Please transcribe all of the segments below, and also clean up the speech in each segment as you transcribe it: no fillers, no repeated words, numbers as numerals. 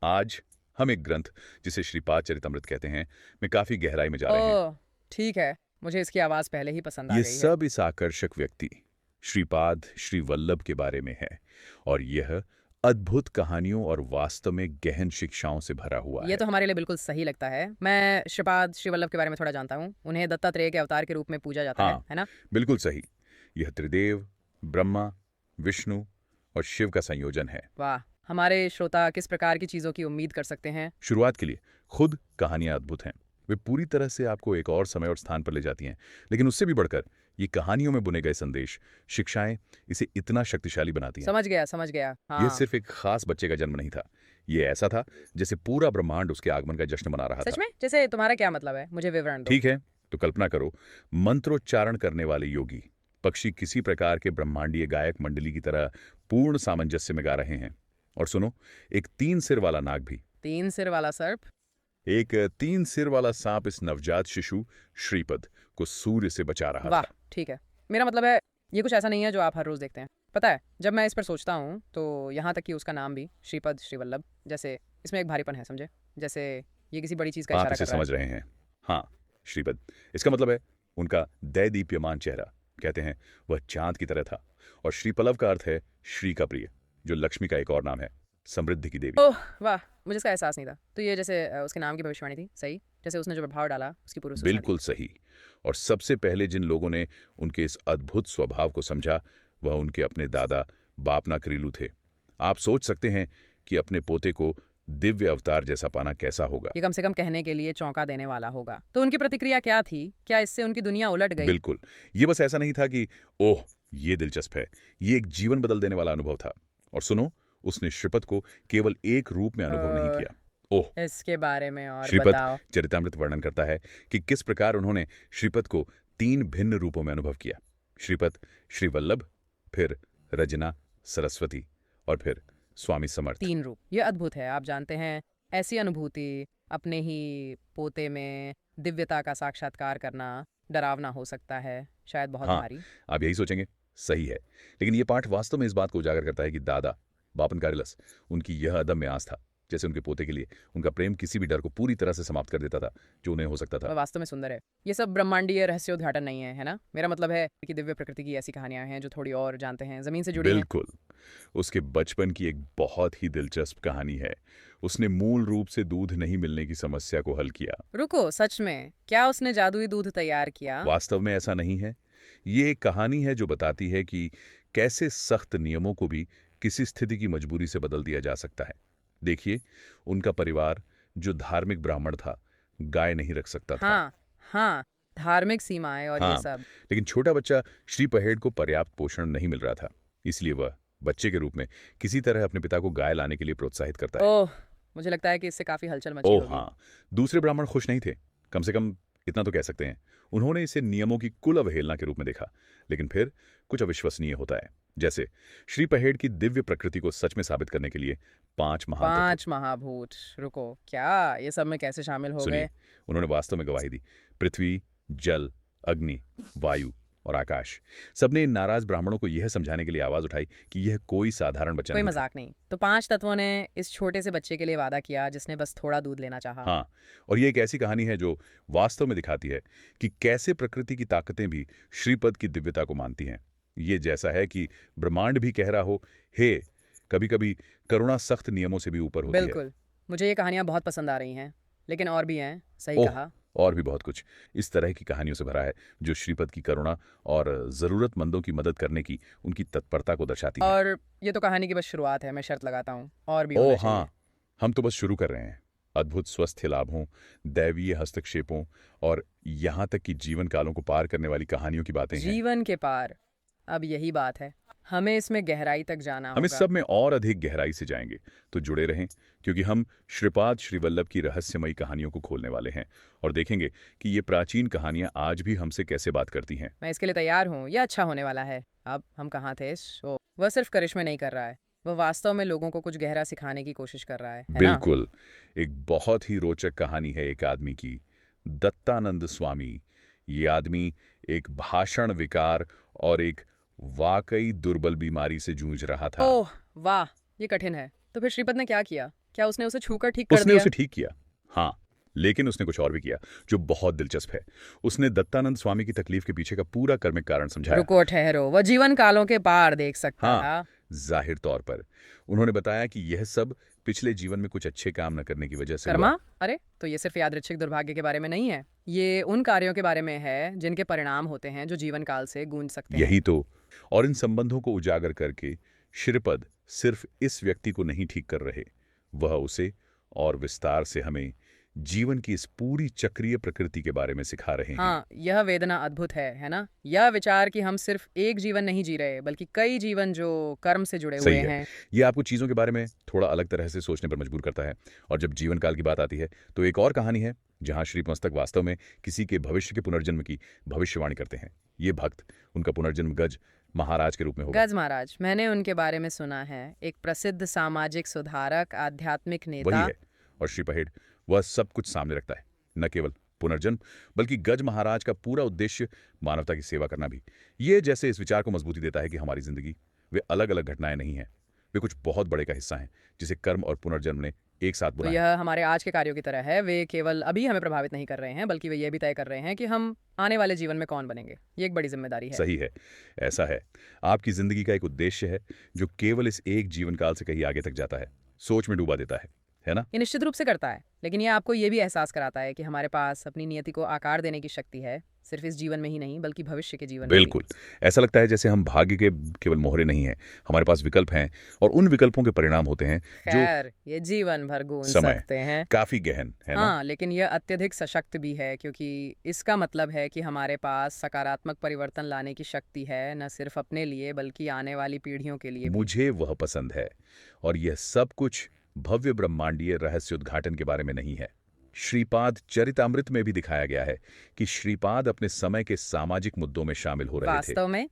आज हम एक ग्रंथ जिसे श्रीपाद चरितमृत कहते हैं में काफी गहराई में जा रहे हैं। ओह! ठीक है। मुझे इसकी आवाज़ पहले ही पसंद आ ये गई है। सब इस आकर्षक व्यक्ति श्रीपाद श्री वल्लभ के बारे में है और यह अद्भुत कहानियों और वास्तव में गहन शिक्षाओं से भरा हुआ ये है। तो हमारे लिए बिल्कुल सही लगता है। मैं श्रीपाद श्री वल्लभ के बारे में थोड़ा जानता हूँ। उन्हें दत्तात्रेय के अवतार के रूप में पूजा जाता हाँ, है ना? बिल्कुल सही। यह त्रिदेव, ब्रह्मा, विष्णु और शिव का संयोजन है। वाह! हमारे श्रोता किस प्रकार की चीज़ों की उम्मीद कर सकते हैं? शुरुआत के लिए खुद कहानियां अद्भुत हैं। वे पूरी तरह से आपको एक और समय और स्थान पर ले जाती हैं, लेकिन उससे भी बढ़कर ये कहानियों में बुने गए संदेश, शिक्षाएं इसे इतना शक्तिशाली बनाती हैं। समझ गया, समझ गया। यह हाँ। सिर्फ एक खास बच्चे का जन्म नहीं था। ये ऐसा था जैसे पूरा ब्रह्मांड उसके आगमन का जश्न मना रहा था। सच में? जैसे तुम्हारा क्या मतलब है? मुझे विवरण दो। ठीक है, तो कल्पना करो, मंत्रोच्चारण करने वाले योगी पक्षी किसी प्रकार के ब्रह्मांडीय गायक मंडली की तरह पूर्ण सामंजस्य में गा रहे हैं। और सुनो, एक 3 सिर वाला नाग भी, 3 सिर वाला सर्प? एक 3 सिर वाला सांप इस नवजात शिशु श्रीपद को सूर्य से बचा रहा वाह! था। ठीक है। मेरा मतलब है, ये कुछ ऐसा नहीं है जो आप हर रोज़ देखते हैं। पता है, जब मैं इस पर सोचता हूँ, तो यहाँ तक कि उसका नाम भी श्रीपद श्री वल्लभ, जैसे इसमें एक भारीपन है, समझे? जैसे ये किसी बड़ी चीज़ का आप इशारा इसे कर रहा है। समझ रहे हैं? हाँ, श्रीपद, इसका मतलब है उनका दैदीप्यमान चेहरा, कहते हैं वह चांद की तरह था। और श्रीपल्लव का अर्थ है श्री का प्रिय, जो लक्ष्मी का एक और नाम है, समृद्धि की देवी। ओह! वाह! मुझे इसका एहसास नहीं था। तो ये जैसे उसके नाम की भविष्यवाणी थी, सही? जैसे उसने जो प्रभाव डाला, उसकी पूर्व सूचना दी। बिल्कुल सही। और सबसे पहले जिन लोगों ने उनके इस अद्भुत स्वभाव को समझा, वह उनके अपने दादा बापना करीलू थे। आप सोच सकते हैं कि अपने पोते को दिव्य अवतार जैसा पाना कैसा होगा। ये कम से कम कहने के लिए चौंका देने वाला होगा। तो उनकी प्रतिक्रिया क्या थी? क्या इससे उनकी दुनिया उलट गई? बिल्कुल, ये बस ऐसा नहीं था कि ओह, ये दिलचस्प है। ये एक जीवन बदल देने वाला अनुभव था। और सुनो, उसने श्रीपद को केवल एक रूप में अनुभव नहीं अ, किया। ओह, इसके बारे में और श्रीपद बताओ। चरितामृत वर्णन करता है कि किस प्रकार उन्होंने श्रीपद को 3 भिन्न रूपों में अनुभव किया। श्रीपद, श्रीवल्लभ, फिर रजना, सरस्वती और फिर स्वामी समर्थ। 3 रूप। ये अद्भुत है। आप जानते हैं, ऐसी अनुभूति अपने ही पोते में दिव्यता का साक्षात्कार करना डरावना हो सकता है, शायद बहुत हाँ, भारी। आप यही सोचेंगे, सही है। लेकिन ये पाठ वास्तव में इस बात को उजागर करता है कि दादा बापन कारिलस, उनकी यह अदम्य आस था, जैसे उनके पोते के लिए उनका प्रेम किसी भी डर को पूरी तरह से समाप्त कर देता था जो उन्हें हो सकता वह था। वास्तव में सुंदर है। ये सब ब्रह्मांडीय रहस्योद्घाटन नहीं है, है ना? मेरा मतलब है कि दिव्य प्रकृति की ऐसी कहानियां हैं जो थोड़ी और जानते हैं, ज़मीन से जुड़ी हैं। बिल्कुल। उसके बचपन की एक बहुत ही दिलचस्प कहानी है। उसने मूल रूप से दूध नहीं मिलने की समस्या को हल किया। रुको, सच में? क्या उसने जादुई दूध तैयार किया? वास्तव में ऐसा नहीं है। ये एक कहानी है जो बताती है कि कैसे सख्त नियमों को भी किसी स्थिति की मजबूरी से बदल दिया जा सकता है। देखिए, उनका परिवार जो धार्मिक ब्राह्मण था, गाय नहीं रख सकता था। हाँ, हाँ, धार्मिक सीमाएँ और ये हाँ, सब। लेकिन छोटा बच्चा श्री पहेड़ को पर्याप्त पोषण नहीं मिल रहा था। इसलिए वह बच्चे के रूप में किसी तरह अपने पिता को गाय लाने के लिए प्रोत्साहित करता है। ओह! मुझे लगता है कि इससे काफ़ी हलचल मची ओह होगी। हाँ, दूसरे ब्राह्मण खुश नहीं थे। कम से कम इतना तो कह सकते हैं। उन्होंने इसे नियमों की कुल अवहेलना के रूप में देखा। लेकिन फिर कुछ अविश्वसनीय होता है। जैसे श्री पहेड़ की दिव्य प्रकृति को सच में साबित करने के लिए 5 महान तत्व। 5 महाभूत। रुको, क्या? ये सब में कैसे शामिल हो सुनिए, गए? उन्होंने वास्तव में गवाही दी। पृथ्वी, जल, अग्नि, वायु और आकाश, सबने इन नाराज ब्राह्मणों को यह समझाने के लिए आवाज उठाई कि यह कोई साधारण बच्चा कोई नहीं था। मज़ाक नहीं। तो 5 तत्वों ने इस छोटे से बच्चे के लिए वादा किया जिसने बस थोड़ा दूध लेना चाहा। हाँ, और ये एक ऐसी कहानी है जो वास्तव में दिखाती है कि कैसे प्रकृति की ताकतें भी श्रीपद की दिव्यता को मानती हैं। ये जैसा है कि ब्रह्मांड भी कह रहा हो, हे, कभी-कभी करुणा सख्त नियमों से भी ऊपर होती है। बिल्कुल। मुझे ये कहानियाँ बहुत पसंद आ रही हैं, लेकिन और भी हैं, सही ओह, कहा। और भी बहुत कुछ इस तरह की कहानियों से भरा है जो श्रीपद की करुणा और जरूरतमंदों की मदद करने की उनकी तत्परता को दर्शाती हैं। और ये तो कहानी की बस शुरुआत है, मैं शर्त लगाता हूँ, और भी ओह होना चाहिए। हाँ, हम तो बस शुरू कर रहे हैं। अद्भुत स्वास्थ्य लाभों, दैवीय हस्तक्षेपों और यहाँ तक कि जीवन कालों को पार करने वाली कहानियों की बातें हैं। जीवन के पार, अब यही बात है। हमें इसमें गहराई तक जाना हम इस होगा। सब में और अधिक गहराई से जाएंगे, तो जुड़े रहें, क्योंकि हम श्रीपाद श्रीवल्लभ की रहस्यमयी कहानियों को खोलने वाले हैं और देखेंगे कि ये प्राचीन कहानियां आज भी हमसे कैसे बात करती हैं। मैं इसके लिए तैयार हूँ, ये अच्छा होने वाला है। अब हम कहाँ थे? वह सिर्फ करिश्मे नहीं कर रहा है, वह वास्तव में लोगों को कुछ गहरा सिखाने की कोशिश कर रहा है ना? बिल्कुल, एक बहुत ही रोचक कहानी है एक आदमी की, दत्तानंद स्वामी। ये आदमी एक भाषण विकार और एक वाकई दुर्बल बीमारी से जूझ रहा था। ओह वाह, ये कठिन है। तो फिर श्रीपद ने क्या किया? क्या उसने उसे छूकर ठीक कर उसने दिया? उसे ठीक किया, हाँ, लेकिन उसने कुछ और भी किया जो बहुत दिलचस्प है। उसने दत्तानंद स्वामी की तकलीफ के पीछे का पूरा कर्मिक कारण समझाया। रुको ठहरो, वह जीवन कालों के पार देख सकता हाँ, था। जाहिर तौर पर उन्होंने बताया कि यह सब पिछले जीवन में कुछ अच्छे काम न करने की वजह से हुआ। कर्मा? अरे तो ये सिर्फ यादृच्छिक दुर्भाग्य के बारे में नहीं है, ये उन कार्यों के बारे में है जिनके परिणाम होते हैं जो जीवन काल से गूंज सकते हैं। यही तो। और इन संबंधों को उजागर करके श्रीपद सिर्फ इस व्यक्ति को नहीं ठीक कर रहे, वह उसे और विस्तार से हमें जीवन की इस पूरी चक्रीय प्रकृति के बारे में सिखा रहे हैं। हाँ, यह वेदना अद्भुत है ना? यह विचार कि हम सिर्फ एक जीवन नहीं जी रहे, बल्कि कई जीवन जो कर्म से जुड़े हुए सही है। हैं। ये आपको चीज़ों के बारे में थोड़ा अलग तरह से सोचने पर मजबूर करता है। और जब जीवन काल की बात आती है तो एक और कहानी है जहाँ श्री मस्तक वास्तव में किसी के भविष्य के पुनर्जन्म की भविष्यवाणी करते हैं। ये भक्त, उनका पुनर्जन्म गज महाराज के रूप में होगा। गज महाराज, मैंने उनके बारे में सुना है। एक प्रसिद्ध सामाजिक सुधारक, आध्यात्मिक वही नेता। है। और श्री पहेड़ वह सब कुछ सामने रखता है, न केवल पुनर्जन्म बल्कि गज महाराज का पूरा उद्देश्य मानवता की सेवा करना भी। ये जैसे इस विचार को मजबूती देता है कि हमारी जिंदगी वे अलग अलग घटनाएं नहीं हैं, वे कुछ बहुत बड़े का हिस्सा हैं जिसे कर्म और पुनर्जन्म ने एक साथ तो बुना है। यह हमारे आज के कार्यों की तरह है। वे केवल अभी हमें प्रभावित नहीं कर रहे हैं, बल्कि वे ये भी तय कर रहे हैं कि हम आने वाले जीवन में कौन बनेंगे। ये एक बड़ी जिम्मेदारी है। सही है, ऐसा है। आपकी जिंदगी का एक उद्देश्य है जो केवल इस एक जीवन काल से कहीं आगे तक जाता है, सोच में डूबा देता है ना? ये निश्चित रूप से करता है, लेकिन ये आपको ये भी एहसास कराता है कि हमारे पास अपनी नियति को आकार देने की शक्ति है, सिर्फ इस जीवन में ही नहीं, बल्कि भविष्य के जीवन में भी। बिल्कुल। ऐसा लगता है जैसे हम भाग्य के केवल मोहरे नहीं हैं, हमारे पास विकल्प हैं और उन विकल्पों के परिणाम होते हैं जो खैर, ये जीवन भर गूंज समय सकते हैं। काफी गहन है ना? हाँ, लेकिन यह अत्यधिक सशक्त भी है, क्योंकि इसका मतलब है कि हमारे पास सकारात्मक परिवर्तन लाने की शक्ति है, न सिर्फ अपने लिए बल्कि आने वाली पीढ़ियों के लिए भी। मुझे वह पसंद है। और यह सब कुछ भव्य ब्रह्मांडीय रहस्य उद्घाटन के बारे में नहीं है। श्रीपाद चरितामृत में भी दिखाया गया है कि श्रीपाद अपने समय के सामाजिक मुद्दों में शामिल हो रहे थे। वास्तव में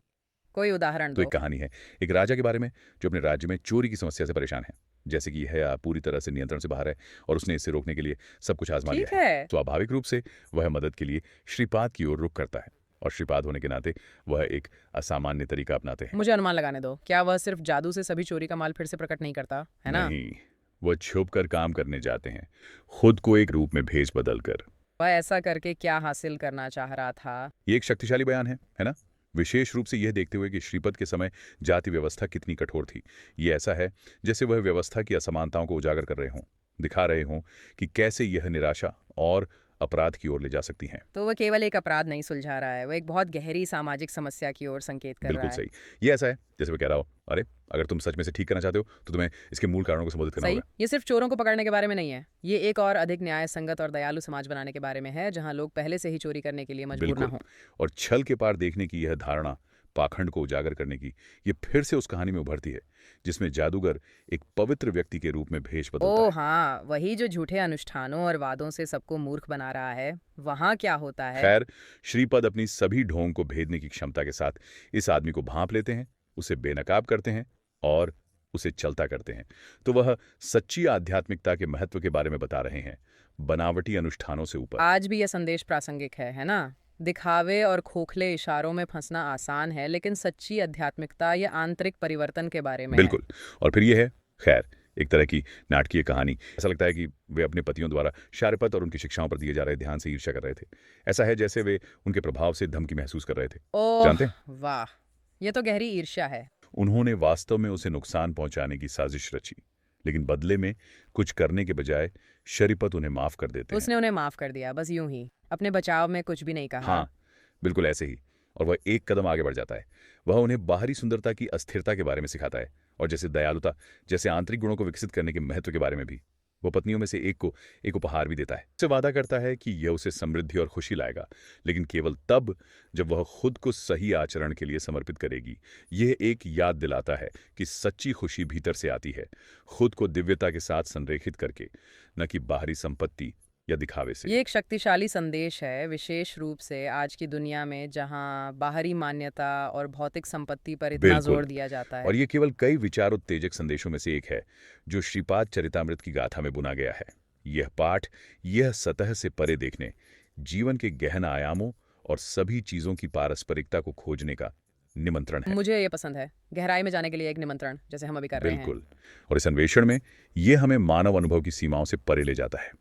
कोई उदाहरण तो दो। एक कहानी है एक राजा के बारे में जो अपने राज्य में चोरी की समस्या से परेशान है। जैसे कि यह पूरी तरह से नियंत्रण से बाहर है और उसने इसे रोकने के लिए सब कुछ आजमा ठीक लिया है। है। स्वाभाविक रूप से वह मदद के लिए श्रीपाद की ओर रुख करता है और श्रीपाद होने के नाते वह एक असामान्य तरीका अपनाते हैं। मुझे अनुमान लगाने दो, क्या वह सिर्फ जादू से सभी चोरी का माल फिर से प्रकट नहीं करता, है ना? नहीं, वह छुप कर काम करने जाते हैं, खुद को एक रूप में भेज बदल कर। वह ऐसा करके क्या हासिल करना चाह रहा था? ये एक शक्तिशाली बयान है ना? विशेष रूप से यह देखते हुए कि श्रीपद के समय जाति व्यवस्था कितनी कठोर थी। ये ऐसा है जैसे वह व्यवस्था की असमानताओं को उजागर कर रहे हों, दिखा रहे हों कि कैसे यह निराशा और अपराध की ओर ले जा सकती हैं। तो वह केवल एक अपराध नहीं सुलझा रहा है, वह एक बहुत गहरी सामाजिक समस्या की ओर संकेत कर रहा बिल्कुल है। सही। ये ऐसा है जैसे मैं कह रहा हूँ, अरे अगर तुम सच में से ठीक करना चाहते हो तो तुम्हें इसके मूल कारणों को संबोधित करना सही। होगा। ये सिर्फ चोरों को पकड़ने के बारे में नहीं है, ये एक और अधिक न्याय संगत और दयालु समाज बनाने के बारे में है, जहां लोग पहले से ही चोरी करने के लिए मजबूर ना बिल्कुल। हों। और छल के पार देखने की यह धारणा, पाखंड को उजागर करने की, ये फिर से उस कहानी में उभरती है जिसमें जादूगर एक पवित्र व्यक्ति के रूप में भेष बदलता ओह है। हाँ, वही जो झूठे अनुष्ठानों और वादों से सबको मूर्ख बना रहा है। वहां क्या होता है? खैर, श्रीपद अपनी सभी ढोंग को भेदने की क्षमता के साथ इस आदमी को भांप लेते हैं, उसे बेनकाब करते हैं और उसे चलता करते हैं। तो वह सच्ची आध्यात्मिकता के महत्व के बारे में बता रहे हैं, बनावटी अनुष्ठानों से ऊपर। आज भी यह संदेश प्रासंगिक है ना? दिखावे और खोखले इशारों में फंसना आसान है, लेकिन सच्ची आध्यात्मिकता या आंतरिक परिवर्तन के बारे में है। बिल्कुल। और फिर यह है, खैर, एक तरह की नाटकीय कहानी। ऐसा लगता है कि वे अपने पतियों द्वारा शारिपत और उनकी शिक्षाओं पर दिए जा रहे ध्यान से ईर्ष्या कर रहे थे। ऐसा है जैसे वे उनके प्रभाव से धमकी महसूस कर रहे थे। ओह जानते हैं, वाह, ये तो गहरी ईर्ष्या है। उन्होंने वास्तव में उसे नुकसान पहुंचाने की साजिश रची, लेकिन बदले में कुछ करने के बजाय शरीपत उन्हें माफ कर देते हैं। उसने उन्हें माफ कर दिया, बस यूं ही, अपने बचाव में कुछ भी नहीं कहा। हाँ, बिल्कुल ऐसे ही। और वह एक कदम आगे बढ़ जाता है। वह उन्हें बाहरी सुंदरता की अस्थिरता के बारे में सिखाता है और जैसे दयालुता जैसे आंतरिक गुणों को विकसित करने के महत्व के बारे में भी। वो पत्नियों में से एक को एक उपहार भी देता है। उससे वादा करता है कि यह उसे समृद्धि और खुशी लाएगा, लेकिन केवल तब जब वह खुद को सही आचरण के लिए समर्पित करेगी। यह एक याद दिलाता है कि सच्ची खुशी भीतर से आती है, खुद को दिव्यता के साथ संरेखित करके, न कि बाहरी संपत्ति या दिखावे से। ये एक शक्तिशाली संदेश है, विशेष रूप से आज की दुनिया में जहां बाहरी मान्यता और भौतिक संपत्ति पर इतना बिल्कुल। जोर दिया जाता है। और ये केवल कई विचार उत्तेजक संदेशों में से एक है जो श्रीपाद चरितामृत की गाथा में बुना गया है। यह पाठ यह सतह से परे देखने, जीवन के गहन आयामों और सभी चीजों की पारस्परिकता को खोजने का निमंत्रण है। मुझे ये पसंद है, गहराई में जाने के लिए एक निमंत्रण, जैसे हम अभी कर रहे हैं। बिल्कुल। और इस अन्वेषण में ये हमें मानव अनुभव की सीमाओं से परे ले जाता है।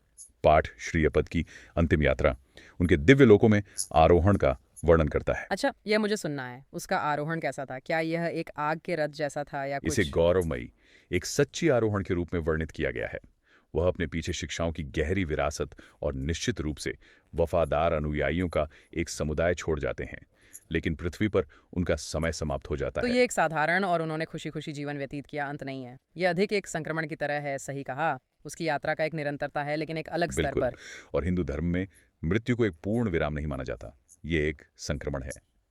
पाठ श्रीयपद की अंतिम यात्रा उनके दिव्य लोकों में आरोहण का वर्णन करता है। अच्छा, यह मुझे सुनना है। उसका आरोहण कैसा था? क्या यह एक आग के रथ जैसा था या इसे कुछ? गौरवमयी, एक सच्ची आरोहण के रूप में वर्णित किया गया है। वह अपने पीछे शिक्षाओं की गहरी विरासत और निश्चित रूप से वफादार अनुयायियों का एक समुदाय छोड़ जाते हैं, लेकिन पृथ्वी पर उनका समय समाप्त हो जाता तो है। ये एक साधारण और उन्होंने खुशी-खुशी जीवन व्यतीत किया अंत नहीं है। ये अधिक एक संक्रमण की तरह है, सही कहा। उसकी यात्रा का एक निरंतरता है, लेकिन एक अलग स्तर बिल्कुल। पर। और हिंदू धर्म में मृत्यु को एक पूर्ण विराम नहीं माना जाता। ये एक संक्रमण है,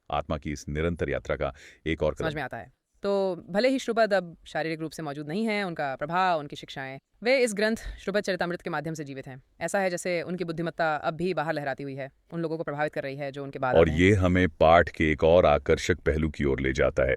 आत्मा की इस निरंतर यात्रा का एक और समझ कदम। में आता है। तो भले ही श्रुपद अब शारीरिक रूप से मौजूद नहीं हैं, उनका प्रभाव, उनकी शिक्षाएं, वे इस ग्रंथ श्रुपद चरितामृत के माध्यम से जीवित हैं। ऐसा है जैसे उनकी बुद्धिमत्ता अब भी बाहर लहराती हुई है, उन लोगों को प्रभावित कर रही है जो उनके बाद और आते हैं। ये हमें पाठ के एक और आकर्षक पहलू की ओर ले जाता है,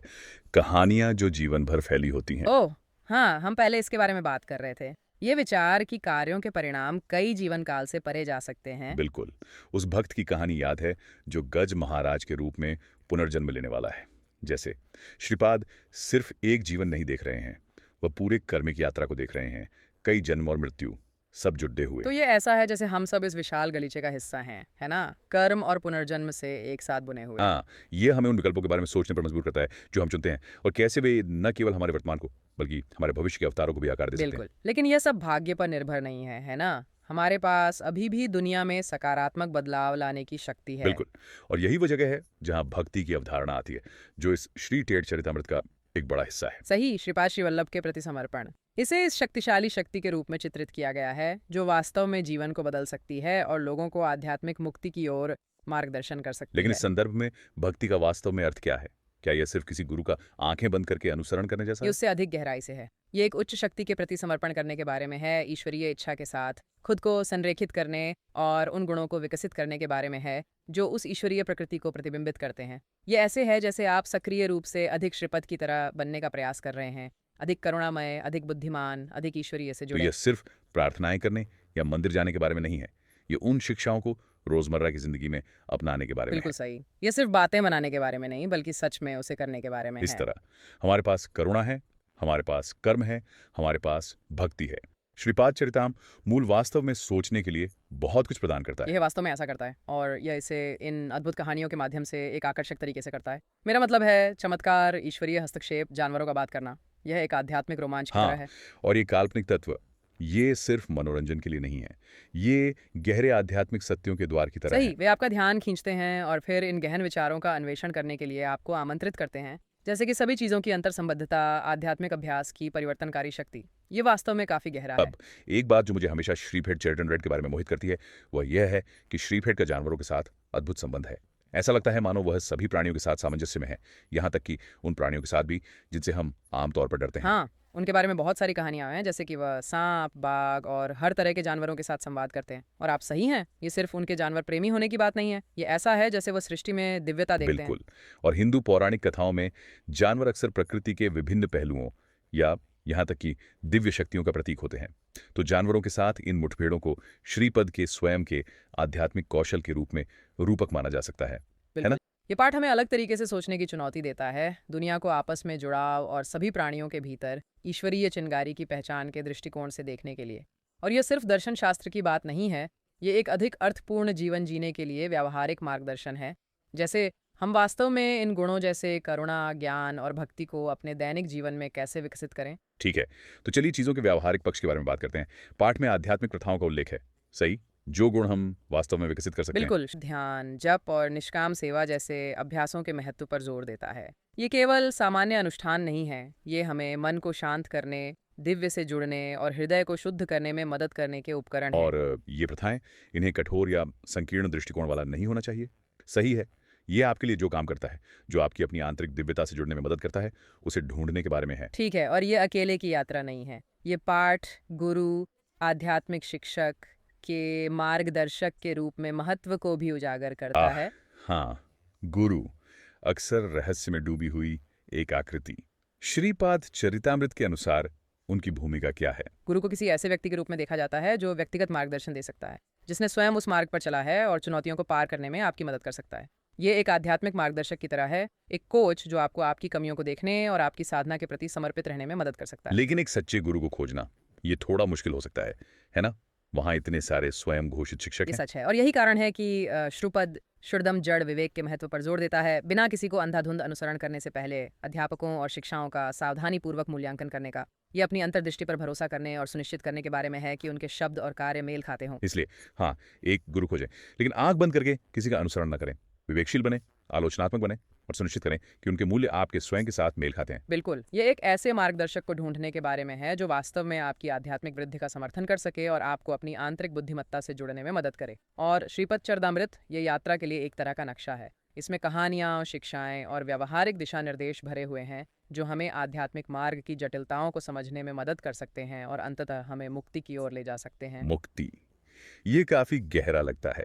कहानियां जो जीवन भर फैली होती हैं। ओह! हाँ, हम पहले इसके बारे में बात कर रहे थे। ये विचार कि कार्यों के परिणाम कई जीवन काल से परे जा सकते हैं। बिल्कुल। उस भक्त की कहानी याद है जो गज महाराज के रूप में पुनर्जन्म लेने वाला है। जैसे श्रीपाद सिर्फ एक जीवन नहीं देख रहे हैं, वह पूरे कर्मिक यात्रा को देख रहे हैं, कई जन्म और मृत्यु सब जुड़े हुए। तो ये ऐसा है जैसे हम सब इस विशाल गलीचे का हिस्सा हैं, है ना? कर्म और पुनर्जन्म से एक साथ बुने हुए। हाँ, ये हमें उन विकल्पों के बारे में सोचने पर मजबूर करता है जो हम चुनते हैं, और कैसे वे न केवल हमारे वर्तमान को बल्कि हमारे भविष्य के अवतारों को भी आकार दे सकते हैं। बिल्कुल, लेकिन यह सब भाग्य पर निर्भर नहीं है ना? हमारे पास अभी भी दुनिया में सकारात्मक बदलाव लाने की शक्ति है। बिल्कुल। और यही वो जगह है जहाँ भक्ति की अवधारणा आती है, जो इस श्री टेट चरितामृत का एक बड़ा हिस्सा है। सही, श्रीपाद श्री वल्लभ के प्रति समर्पण। इसे इस शक्तिशाली शक्ति के रूप में चित्रित किया गया है, जो वास्तव में जीवन को बदल सकती है और लोगों को आध्यात्मिक मुक्ति की ओर मार्गदर्शन कर सकती लेकिन है। इस संदर्भ में भक्ति का वास्तव में अर्थ क्या है? क्या यह सिर्फ किसी गुरु का आंखें बंद करके अनुसरण करने जैसा ये है? उससे अधिक गहराई से है। ये एक उच्च शक्ति के प्रति समर्पण करने के बारे में है, ईश्वरीय इच्छा के साथ खुद को संरेखित करने और उन गुणों को विकसित करने के बारे में है जो उस ईश्वरीय प्रकृति को प्रतिबिंबित करते हैं। ये ऐसे है जैसे आप सक्रिय रूप से अधिक श्रीपद की तरह बनने का प्रयास कर रहे हैं, अधिक करुणामय, अधिक बुद्धिमान, अधिक ईश्वरीय से तो जुड़े। यह सिर्फ प्रार्थनाएं करने या मंदिर जाने के बारे में नहीं है। ये उन शिक्षाओं को रोजमर्रा की जिंदगी में अपनाने के बारे में है। बिल्कुल सही। ये सिर्फ बातें बनाने के बारे में नहीं, बल्कि सच में उसे करने के बारे में इस है। तरह हमारे पास करुणा है, हमारे पास कर्म है, हमारे पास भक्ति है। श्रीपाद चरिताम मूल वास्तव में सोचने के लिए बहुत कुछ प्रदान करता है। यह वास्तव में ऐसा करता है और यह इसे इन अद्भुत कहानियों के माध्यम से एक आकर्षक तरीके से करता है। मेरा मतलब है चमत्कार, ईश्वरीय हस्तक्षेप, जानवरों का बात करना। यह एक आध्यात्मिक रोमांच की तरह हाँ, है। और ये काल्पनिक तत्व ये सिर्फ मनोरंजन के लिए नहीं है, ये गहरे आध्यात्मिक सत्यों के द्वार की तरह सही, है। वे आपका ध्यान खींचते हैं और फिर इन गहन विचारों का अन्वेषण करने के लिए आपको आमंत्रित करते हैं। जैसे कि सभी चीज़ों की अंतर संबद्धता, आध्यात्मिक अभ्यास की परिवर्तनकारी शक्ति। ये वास्तव में काफ़ी गहरा है। अब एक बात जो मुझे हमेशा श्रीफेट चैरिटन के बारे में मोहित करती है, वह यह है कि श्रीफेट का जानवरों के साथ अद्भुत संबंध है। ऐसा लगता है मानो वह सभी प्राणियों के साथ सामंजस्य में है, यहाँ तक कि उन प्राणियों के साथ भी जिनसे हम आमतौर पर डरते हैं। हाँ, उनके बारे में बहुत सारी कहानियां हैं, जैसे कि वह सांप, बाघ और हर तरह के जानवरों के साथ संवाद करते हैं। और आप सही हैं, ये सिर्फ उनके जानवर प्रेमी होने की बात नहीं है। ये ऐसा है जैसे वह सृष्टि में दिव्यता देखते हैं। बिल्कुल। और हिंदू पौराणिक कथाओं में जानवर अक्सर प्रकृति के विभिन्न पहलुओं या यहाँ तक कि दिव्य शक्तियों का प्रतीक होते हैं। तो जानवरों के साथ इन मुठभेड़ों को श्रीपद के स्वयं के आध्यात्मिक कौशल के रूप में रूपक माना जा सकता है ना? बिल्कुल। ये पाठ हमें अलग तरीके से सोचने की चुनौती देता है, दुनिया को आपस में जुड़ाव और सभी प्राणियों के भीतर ईश्वरीय चिंगारी की पहचान के दृष्टिकोण से देखने के लिए। और यह सिर्फ दर्शन शास्त्र की बात नहीं है, ये एक अधिक अर्थपूर्ण जीवन जीने के लिए व्यावहारिक मार्गदर्शन है। जैसे हम वास्तव में इन गुणों जैसे करुणा, ज्ञान और भक्ति को अपने दैनिक जीवन में कैसे विकसित करें। ठीक है, तो चलिए चीजों के व्यावहारिक पक्ष के बारे में बात करते हैं। पाठ में आध्यात्मिक प्रथाओं का उल्लेख है, सही, जो गुण हम वास्तव में विकसित कर सकते हैं। बिल्कुल, ध्यान, जप और निष्काम सेवा जैसे अभ्यासों के महत्व पर जोर देता है। ये केवल सामान्य अनुष्ठान नहीं है, ये हमें मन को शांत करने, दिव्य से जुड़ने और हृदय को शुद्ध करने में मदद करने के उपकरण हैं। और ये प्रथाएं, इन्हें कठोर या संकीर्ण दृष्टिकोण वाला नहीं होना चाहिए। सही है, ये आपके लिए जो काम करता है, जो आपकी अपनी आंतरिक दिव्यता से जुड़ने में मदद करता है, उसे ढूंढने के बारे में है। ठीक है, और ये अकेले की यात्रा नहीं है। ये पाठ, गुरु, आध्यात्मिक शिक्षक के मार्गदर्शक के रूप में महत्व को भी उजागर करता है। हाँ, गुरु, अक्सर रहस्य में डूबी हुई एक आकृति। श्रीपाद चरितामृत के अनुसार उनकी भूमिका क्या है? गुरु को किसी ऐसे व्यक्ति के रूप में देखा जाता है जो व्यक्तिगत मार्गदर्शन दे सकता है, जिसने स्वयं उस मार्ग पर चला है और चुनौतियों को पार करने में आपकी मदद कर सकता है। ये एक आध्यात्मिक मार्गदर्शक की तरह है, एक कोच जो आपको आपकी कमियों को देखने और आपकी साधना के प्रति समर्पित रहने में मदद कर सकता है। लेकिन एक सच्चे गुरु को खोजना ये थोड़ा मुश्किल हो सकता है ना? वहाँ इतने सारे स्वयं घोषित शिक्षक ये हैं। सच है और यही कारण है कि श्रुपद शुद्धम जड़ विवेक के महत्व पर जोर देता है। बिना किसी को अंधाधुंध अनुसरण करने से पहले अध्यापकों और शिक्षाओं का सावधानीपूर्वक मूल्यांकन करने का, ये अपनी अंतर्दृष्टि पर भरोसा करने और सुनिश्चित करने के बारे में है कि उनके शब्द और कार्य मेल खाते हों। इसलिए हाँ, एक गुरु खोजें, लेकिन आंख बंद करके किसी का अनुसरण न करें। विवेकशील बने, आलोचनात्मक बने और सुनिश्चित करें कि उनके मूल्य आपके स्वयं के साथ मेल खाते हैं। बिल्कुल, ये एक ऐसे मार्गदर्शक को ढूंढने के बारे में है जो वास्तव में आपकी आध्यात्मिक वृद्धि का समर्थन कर सके और आपको अपनी आंतरिक बुद्धिमत्ता से जुड़ने में मदद करे। और श्रीपद चरदामृत ये यात्रा के लिए एक तरह का नक्शा है। इसमें कहानियाँ, शिक्षाएं और व्यावहारिक दिशा निर्देश भरे हुए हैं जो हमें आध्यात्मिक मार्ग की जटिलताओं को समझने में मदद कर सकते हैं और अंततः हमें मुक्ति की ओर ले जा सकते हैं। मुक्ति, ये काफी गहरा लगता है।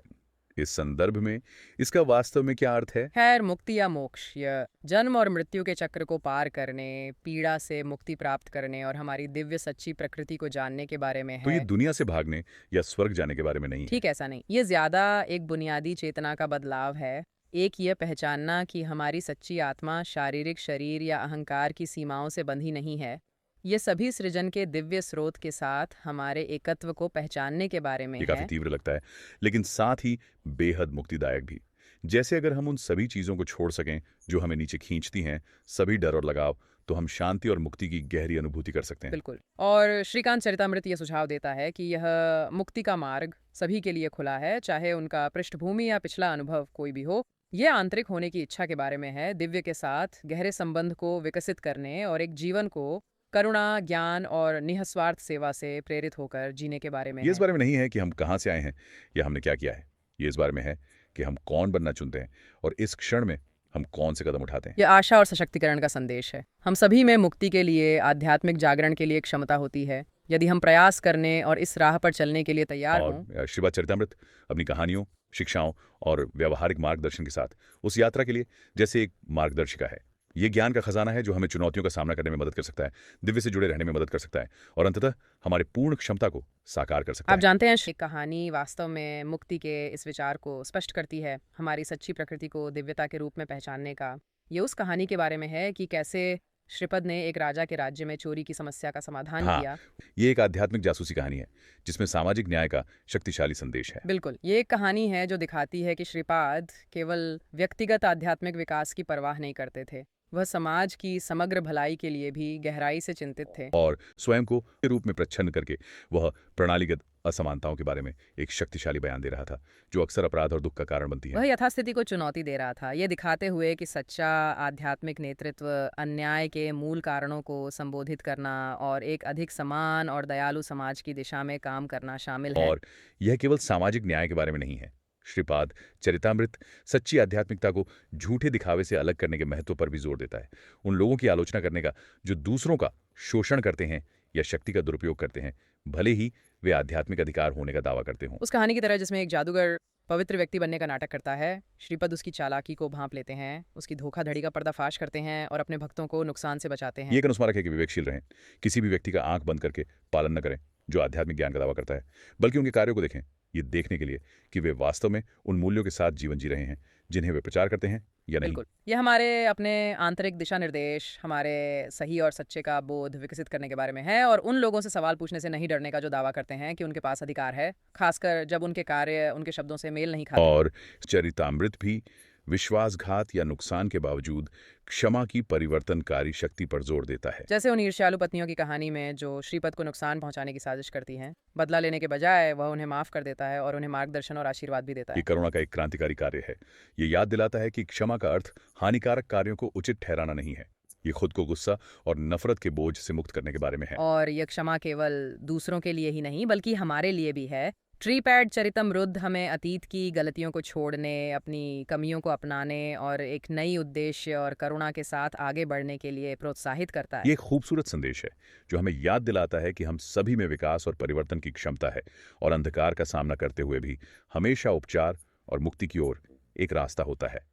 इस संदर्भ में इसका वास्तव में क्या अर्थ है? खैर, मुक्ति या मोक्ष यह जन्म और मृत्यु के चक्र को पार करने, पीड़ा से मुक्ति प्राप्त करने और हमारी दिव्य सच्ची प्रकृति को जानने के बारे में तो ये है। दुनिया से भागने या स्वर्ग जाने के बारे में नहीं है। ठीक ऐसा नहीं, ये ज्यादा एक बुनियादी चेतना का बदलाव है। एक ये पहचानना कि हमारी सच्ची आत्मा शारीरिक शरीर या अहंकार की सीमाओं से बंधी नहीं है। ये सभी सृजन के दिव्य स्रोत के साथ हमारे एकत्व को पहचानने के बारे में ये काफी है। तीव्र लगता है, लेकिन साथ ही बेहद मुक्तिदायक भी। जैसे अगर हम उन सभी चीजों को छोड़ सकें जो हमें नीचे खींचती हैं, सभी डर और लगाव, तो हम शांति और मुक्ति की गहरी अनुभूति कर सकते हैं। बिल्कुल। और श्रीकांत चरितामृत ये सुझाव देता है कि यह मुक्ति का मार्ग सभी के लिए खुला है, चाहे उनका पृष्ठभूमि या पिछला अनुभव कोई भी हो। ये आंतरिक होने की इच्छा के बारे में है, दिव्य के साथ गहरे संबंध को विकसित करने और एक जीवन को करुणा, ज्ञान और निःस्वार्थ सेवा से प्रेरित होकर जीने के बारे में ये इस है। बारे में नहीं है कि हम कहाँ से आए हैं या हमने क्या किया है। ये इस बारे में है कि हम कौन बनना चुनते हैं और इस क्षण में हम कौन से कदम उठाते हैं। यह आशा और सशक्तिकरण का संदेश है। हम सभी में मुक्ति के लिए, आध्यात्मिक जागरण के लिए एक क्षमता होती है, यदि हम प्रयास करने और इस राह पर चलने के लिए तैयार हों। और श्रीपाद चरितामृत अपनी कहानियों, शिक्षाओं और व्यावहारिक मार्गदर्शन के साथ उस यात्रा के लिए जैसे एक मार्गदर्शिका है। ये ज्ञान का खजाना है जो हमें चुनौतियों का सामना करने में मदद कर सकता है, दिव्य से जुड़े रहने में मदद कर सकता है और अंततः हमारी पूर्ण क्षमता को साकार कर सकता आप है। जानते हैं, एक कहानी वास्तव में मुक्ति के इस विचार को स्पष्ट करती है, हमारी सच्ची प्रकृति को दिव्यता के रूप में पहचानने का। ये उस कहानी के बारे में है कि कैसे श्रीपद ने एक राजा के राज्य में चोरी की समस्या का समाधान हाँ, किया। ये एक आध्यात्मिक जासूसी कहानी है जिसमें सामाजिक न्याय का शक्तिशाली संदेश है। बिल्कुल, ये एक कहानी है जो दिखाती है कि श्रीपाद केवल व्यक्तिगत आध्यात्मिक विकास की परवाह नहीं करते थे, वह समाज की समग्र भलाई के लिए भी गहराई से चिंतित थे। और स्वयं को के रूप में प्रच्छन्न करके वह प्रणालीगत असमानताओं के बारे में एक शक्तिशाली बयान दे रहा था जो अक्सर अपराध और दुख का कारण बनती है। वह यथास्थिति को चुनौती दे रहा था, ये दिखाते हुए कि सच्चा आध्यात्मिक नेतृत्व अन्याय के मूल कारणों को संबोधित करना और एक अधिक समान और दयालु समाज की दिशा में काम करना शामिल है। और यह केवल सामाजिक न्याय के बारे में नहीं है। श्रीपाद चरितामृत सच्ची आध्यात्मिकता को झूठे दिखावे से अलग करने के महत्व पर भी जोर देता है। उन लोगों की आलोचना करने का जो दूसरों का शोषण करते हैं या शक्ति का दुरुपयोग करते हैं, भले ही वे आध्यात्मिक अधिकार होने का दावा करते हों। उस कहानी की तरह जिसमें एक जादूगर पवित्र व्यक्ति बनने का नाटक करता है, श्रीपद उसकी चालाकी को भांप लेते हैं, उसकी धोखाधड़ी का पर्दाफाश करते हैं और अपने भक्तों को नुकसान से बचाते हैं। ये एक अनुस्मारक है कि विवेकशील रहें, किसी भी व्यक्ति का आंख बंद करके पालन न करें जो आध्यात्मिक ज्ञान का दावा करता है, बल्कि उनके कार्यों को देखें, ये देखने के लिए कि वे वास्तव में उन मूल्यों के साथ जीवन जी रहे हैं जिन्हें वे प्रचार करते हैं या नहीं। बिल्कुल, ये हमारे अपने आंतरिक दिशा निर्देश, हमारे सही और सच्चे का बोध विकसित करने के बारे में है और उन लोगों से सवाल पूछने से नहीं डरने का जो दावा करते हैं कि उनके पास अधिकार है, खासकर जब उनके कार्य उनके शब्दों से मेल नहीं खाते। और चरितामृत भी विश्वासघात या नुकसान के बावजूद क्षमा की परिवर्तनकारी शक्ति पर जोर देता है। जैसे उन ईर्ष्यालु पत्नियों की कहानी में जो श्रीपद को नुकसान पहुंचाने की साजिश करती हैं, बदला लेने के बजाय वह उन्हें माफ कर देता है और उन्हें मार्गदर्शन और आशीर्वाद भी देता ये है। करुणा का एक क्रांतिकारी कार्य है। ये याद दिलाता है कि क्षमा का अर्थ हानिकारक कार्यों को उचित ठहराना नहीं है, ये खुद को गुस्सा और नफरत के बोझ से मुक्त करने के बारे में है। और यह क्षमा केवल दूसरों के लिए ही नहीं बल्कि हमारे लिए भी है। ट्रीपैड चरितमृत हमें अतीत की गलतियों को छोड़ने, अपनी कमियों को अपनाने और एक नई उद्देश्य और करुणा के साथ आगे बढ़ने के लिए प्रोत्साहित करता है। ये एक खूबसूरत संदेश है जो हमें याद दिलाता है कि हम सभी में विकास और परिवर्तन की क्षमता है और अंधकार का सामना करते हुए भी हमेशा उपचार और मुक्ति की ओर एक रास्ता होता है।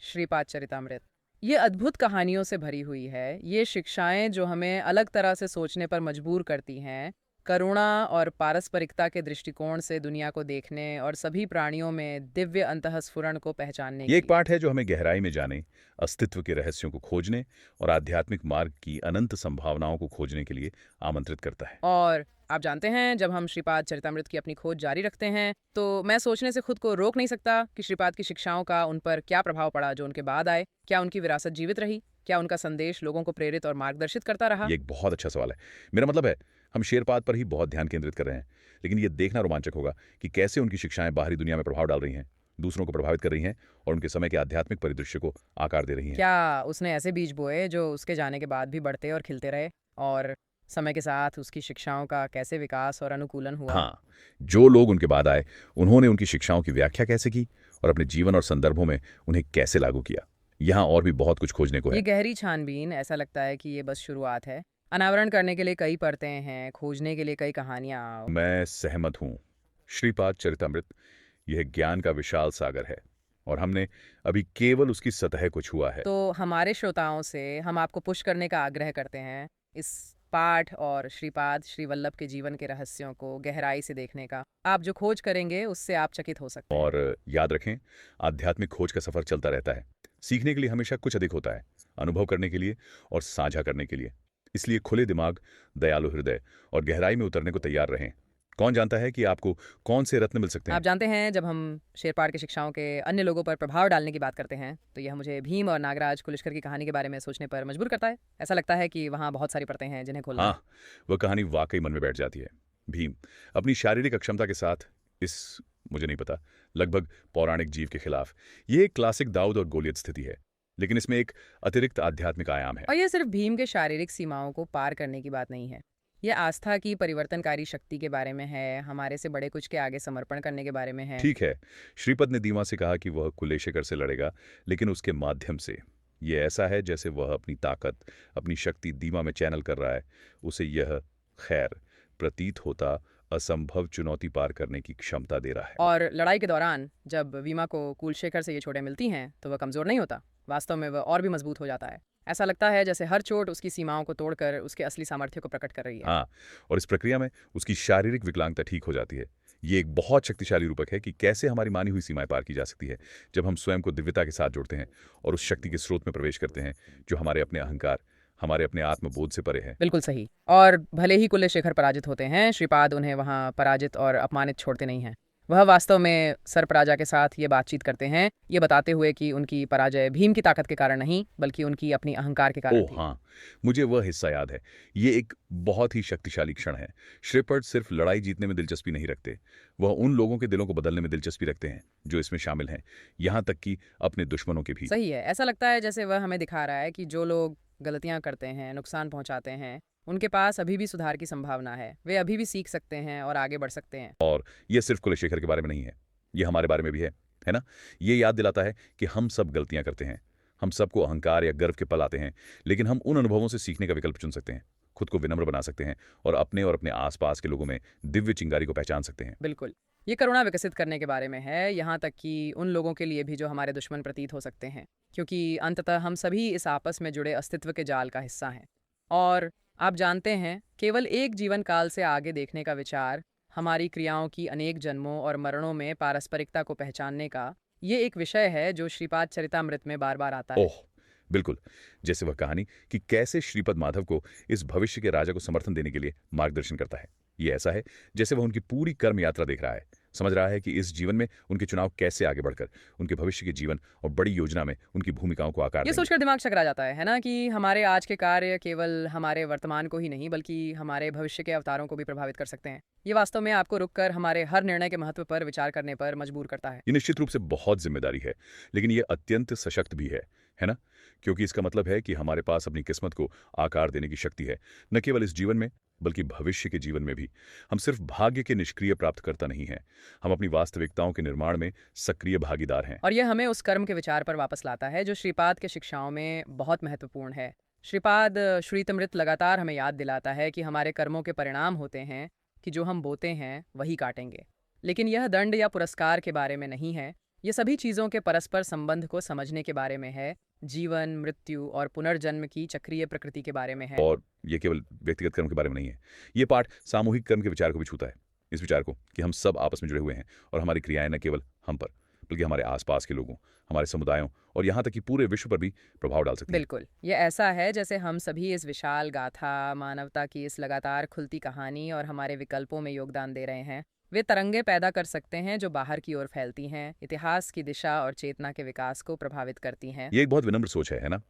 श्रीपाद चरितामृत ये अद्भुत कहानियों से भरी हुई है। ये शिक्षाएं जो हमें अलग तरह से सोचने पर मजबूर करती हैं करुणा और पारस्परिकता के दृष्टिकोण से दुनिया को देखने और सभी प्राणियों में दिव्य अंतःस्फुरण को पहचानने ये एक की। पाठ है जो हमें गहराई में जाने, अस्तित्व के रहस्यों को खोजने और आध्यात्मिक मार्ग की अनंत संभावनाओं को खोजने के लिए आमंत्रित करता है। और आप जानते हैं, जब हम श्रीपाद चरितमृत की अपनी खोज जारी रखते हैं तो मैं सोचने से खुद को रोक नहीं सकता कि श्रीपाद की शिक्षाओं का उन पर क्या प्रभाव पड़ा जो उनके बाद आए। क्या उनकी विरासत जीवित रही? क्या उनका संदेश लोगों को प्रेरित और मार्गदर्शित करता रहा? ये एक बहुत अच्छा सवाल है। मेरा मतलब है, हम शेरपाद पर ही बहुत ध्यान केंद्रित कर रहे हैं, लेकिन ये देखना रोमांचक होगा कि कैसे उनकी शिक्षाएं बाहरी दुनिया में प्रभाव डाल रही हैं, दूसरों को प्रभावित कर रही हैं और उनके समय के आध्यात्मिक परिदृश्य को आकार दे रही हैं। क्या उसने ऐसे बीज बोए जो उसके जाने के बाद भी बढ़ते और खिलते रहे? और समय के साथ उसकी शिक्षाओं का कैसे विकास और अनुकूलन हुआ? हाँ, जो लोग उनके बाद आए, उन्होंने उनकी शिक्षाओं की व्याख्या कैसे की और अपने जीवन और संदर्भों में उन्हें कैसे लागू किया। यहाँ और भी बहुत कुछ खोजने को ये है। गहरी छानबीन, ऐसा लगता है कि ये बस शुरुआत है। अनावरण करने के लिए कई परतें हैं, खोजने के लिए कई कहानियां। मैं सहमत हूँ। श्रीपाद चरितमृत यह ज्ञान का विशाल सागर है और हमने अभी केवल उसकी सतह को छुआ है। तो हमारे श्रोताओं से हम आपको पुश करने का आग्रह करते हैं, इस पाठ और श्रीपाद श्री वल्लभ के जीवन के रहस्यों को गहराई से देखने का। आप जो खोज करेंगे उससे आप चकित हो सकते हैं। और याद रखें, आध्यात्मिक खोज का सफर चलता रहता है। सीखने के लिए हमेशा कुछ अधिक होता है, अनुभव करने के लिए और साझा करने के लिए। इसलिए खुले दिमाग, दयालु हृदय और गहराई में उतरने को तैयार रहें। कौन जानता है कि आपको कौन से रत्न मिल सकते आप हैं। जानते हैं, जब हम शेरपाड़ की शिक्षाओं के अन्य लोगों पर प्रभाव डालने की बात करते हैं तो यह मुझे भीम और नागराज कुलिशकर की कहानी के बारे में सोचने पर मजबूर करता है। ऐसा लगता है कि वहाँ बहुत सारी परतें हैं जिन्हें खोलना है। हाँ, वह कहानी वाकई मन में बैठ जाती है। भीम अपनी शारीरिक अक्षमता के साथ इस, मुझे नहीं पता, लगभग पौराणिक जीव के खिलाफ। ये एक क्लासिक दाऊद और गोलियत स्थिति है, लेकिन इसमें एक अतिरिक्त आध्यात्मिक आयाम है। और यह सिर्फ भीम के शारीरिक सीमाओं को पार करने की बात नहीं है। यह आस्था की परिवर्तनकारी शक्ति के बारे में है, हमारे से बड़े कुछ के आगे समर्पण करने के बारे में है। ठीक है, श्रीपद ने दीवा से कहा कि वह कुलेशेखर से लड़ेगा, लेकिन उसके माध्यम से। ये ऐसा है जैसे वह अपनी ताकत, अपनी शक्ति दीवा में चैनल कर रहा है। उसे यह, खैर, प्रतीत होता असंभव चुनौती पार करने की क्षमता दे रहा है। और लड़ाई के दौरान जब वीमा को कुलशेखर से ये चोटें मिलती हैं तो वह कमजोर नहीं होता, वास्तव में वह और भी मजबूत हो जाता है। ऐसा लगता है जैसे हर चोट उसकी सीमाओं को तोड़कर उसके असली सामर्थ्य को प्रकट कर रही है। हाँ, और इस प्रक्रिया में उसकी शारीरिक विकलांगता ठीक हो जाती है। ये एक बहुत शक्तिशाली रूपक है कि कैसे हमारी मानी हुई सीमाएं पार की जा सकती है जब हम स्वयं को दिव्यता के साथ जोड़ते हैं और उस शक्ति के स्रोत में प्रवेश करते हैं जो हमारे अपने अहंकार, हमारे अपने आत्मबोध से परे है। बिल्कुल सही। और भले ही कुलशेखर पराजित होते हैं, श्रीपाद उन्हें वहां पराजित और अपमानित छोड़ते नहीं हैं। वह वास्तव में सर्पराजा के साथ ये बातचीत करते हैं, ये बताते हुए कि उनकी पराजय भीम की ताकत के कारण नहीं बल्कि उनकी अपनी अहंकार के कारण ओह थी। हाँ, मुझे वह हिस्सा याद है। ये एक बहुत ही शक्तिशाली क्षण है। श्रीपद सिर्फ लड़ाई जीतने में दिलचस्पी नहीं रखते, वह उन लोगों के दिलों को बदलने में दिलचस्पी रखते हैं जो इसमें शामिल हैं, यहाँ तक कि अपने दुश्मनों के भी। सही है। ऐसा लगता है जैसे वह हमें दिखा रहा है कि जो लोग गलतियां करते हैं, नुकसान पहुंचाते हैं, उनके पास अभी भी सुधार की संभावना है। वे अभी भी सीख सकते हैं और आगे बढ़ सकते हैं। और ये सिर्फ कुलशेखर के बारे में नहीं है, ये हमारे बारे में भी है ना? ये याद दिलाता है कि हम सब गलतियां करते हैं, हम सबको अहंकार या गर्व के पल आते हैं, लेकिन हम उन अनुभवों से सीखने का विकल्प चुन सकते हैं, खुद को विनम्र बना सकते हैं और अपने आसपास के लोगों में दिव्य चिंगारी को पहचान सकते हैं। बिल्कुल। ये करुणा विकसित करने के बारे में है, यहाँ तक कि उन लोगों के लिए भी जो हमारे दुश्मन प्रतीत हो सकते हैं, क्योंकि अंततः हम सभी इस आपस में जुड़े अस्तित्व के जाल का हिस्सा हैं। और आप जानते हैं, केवल एक जीवन काल से आगे देखने का विचार, हमारी क्रियाओं की अनेक जन्मों और मरणों में पारस्परिकता को पहचानने का, ये एक विषय है जो श्रीपाद चरितामृत में बार बार आता है। ओह! बिल्कुल, जैसे वह कहानी कि कैसे श्रीपद माधव को इस भविष्य के राजा को समर्थन देने के लिए मार्गदर्शन करता है। ये ऐसा है जैसे वह उनकी पूरी कर्म यात्रा देख रहा है, समझ रहा है कि इस जीवन में उनके चुनाव कैसे आगे बढ़कर उनके भविष्य के जीवन और बड़ी योजना में उनकी भूमिकाओं को आकार ये देंगे। सोचकर दिमाग चकरा जाता है ना, कि हमारे आज के कार्य केवल हमारे वर्तमान को ही नहीं बल्कि हमारे भविष्य के अवतारों को भी प्रभावित कर सकते हैं। ये वास्तव में आपको रुककर हमारे हर निर्णय के महत्व पर विचार करने पर मजबूर करता है। ये निश्चित रूप से बहुत जिम्मेदारी है, लेकिन ये अत्यंत सशक्त भी है ना? क्योंकि इसका मतलब है कि हमारे पास अपनी किस्मत को आकार देने की शक्ति है, न केवल इस जीवन में बल्कि भविष्य के जीवन में भी। हम सिर्फ भाग्य के निष्क्रिय प्राप्तकर्ता नहीं हैं, हम अपनी वास्तविकताओं के निर्माण में सक्रिय भागीदार हैं। और यह हमें उस कर्म के विचार पर वापस लाता है जो श्रीपाद के शिक्षाओं में बहुत महत्वपूर्ण है। श्रीपाद श्रीतमृत लगातार हमें याद दिलाता है कि हमारे कर्मों के परिणाम होते हैं कि जो हम बोते हैं वही काटेंगे। लेकिन यह दंड या पुरस्कार के बारे में नहीं है, ये सभी चीज़ों के परस्पर संबंध को समझने के बारे में है, जीवन, मृत्यु और पुनर्जन्म की चक्रीय प्रकृति के बारे में है। और ये केवल व्यक्तिगत कर्म के बारे में नहीं है। ये पाठ सामूहिक कर्म के विचार को भी छूता है। इस विचार को कि हम सब आपस में जुड़े हुए हैं और हमारी क्रियाएं न केवल हम पर, बल्कि हमारे आसपास के लोगों, हमारे समुदायों और यहाँ तक कि पूरे विश्व पर भी प्रभाव डाल सकती है। बिल्कुल, ये ऐसा है जैसे हम सभी इस विशाल गाथा, मानवता की इस लगातार खुलती कहानी और हमारे विकल्पों में योगदान दे रहे हैं। वे तरंगे पैदा कर सकते हैं जो बाहर की ओर फैलती हैं, इतिहास की दिशा और चेतना के विकास को प्रभावित करती हैं। ये एक बहुत विनम्र सोच है ना?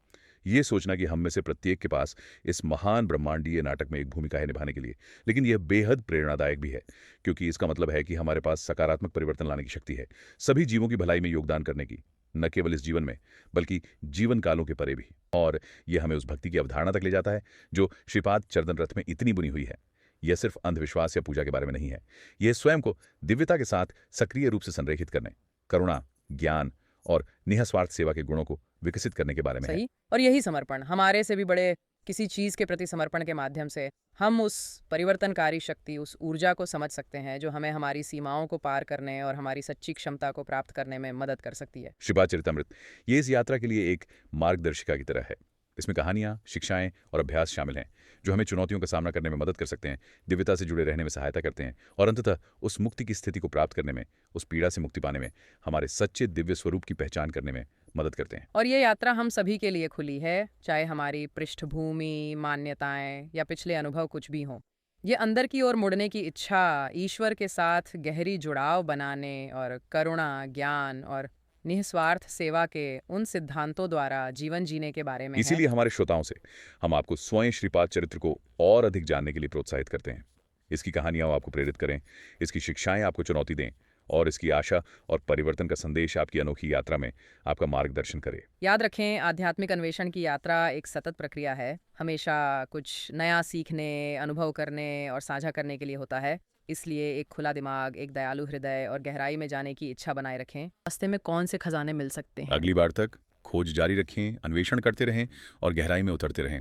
ये सोचना कि हम में से प्रत्येक के पास इस महान ब्रह्मांडीय नाटक में एक भूमिका है निभाने के लिए। लेकिन यह बेहद प्रेरणादायक भी है, क्योंकि इसका मतलब है कि हमारे पास सकारात्मक परिवर्तन लाने की शक्ति है, सभी जीवों की भलाई में योगदान करने की, न केवल इस जीवन में, बल्कि जीवन कालों के परे भी। और यह हमें उस भक्ति की अवधारणा तक ले जाता है जो श्रीपाद चर्दन रथ में इतनी बुनी हुई है। यह सिर्फ अंधविश्वास या पूजा के बारे में नहीं है। यह स्वयं को दिव्यता के साथ सक्रिय रूप से संरेखित करने, करुणा, ज्ञान और निःस्वार्थ सेवा के गुणों को विकसित करने के बारे में है। सही। और यही समर्पण, हमारे से भी बड़े किसी चीज के प्रति समर्पण के माध्यम से हम उस परिवर्तनकारी शक्ति, उस ऊर्जा को समझ सकते हैं जो हमें हमारी सीमाओं को पार करने और हमारी सच्ची क्षमता को प्राप्त करने में मदद कर सकती है। श्रीपाद चरितमृत ये इस यात्रा के लिए एक मार्गदर्शिका की तरह है। इसमें कहानियां, शिक्षाएं और अभ्यास शामिल हैं जो हमें चुनौतियों का सामना करने में मदद कर सकते हैं, दिव्यता से जुड़े रहने में सहायता करते हैं और अंततः उस मुक्ति की स्थिति को प्राप्त करने में, उस पीड़ा से मुक्ति पाने में, हमारे सच्चे दिव्य स्वरूप की पहचान करने में मदद करते हैं। और ये यात्रा हम सभी के लिए खुली है, चाहे हमारी पृष्ठभूमि, मान्यताएं या पिछले अनुभव कुछ भी हों। ये अंदर की ओर मुड़ने की इच्छा, ईश्वर के साथ गहरी जुड़ाव बनाने और करुणा, ज्ञान और निस्वार्थ सेवा के उन सिद्धांतों द्वारा जीवन जीने के बारे में है। इसीलिए हमारे श्रोताओं से हम आपको स्वयं श्रीपाद चरित्र को और अधिक जानने के लिए प्रोत्साहित करते हैं। इसकी कहानियां आपको प्रेरित करें, इसकी शिक्षाएं आपको चुनौती दें और इसकी आशा और परिवर्तन का संदेश आपकी अनोखी यात्रा में आपका मार्गदर्शन करे। याद रखें, आध्यात्मिक अन्वेषण की यात्रा एक सतत प्रक्रिया है। हमेशा कुछ नया सीखने, अनुभव करने और साझा करने के लिए होता है। इसलिए एक खुला दिमाग, एक दयालु हृदय और गहराई में जाने की इच्छा बनाए रखें। रास्ते में कौन से खजाने मिल सकते हैं? अगली बार तक खोज जारी रखें, अन्वेषण करते रहें और गहराई में उतरते रहें।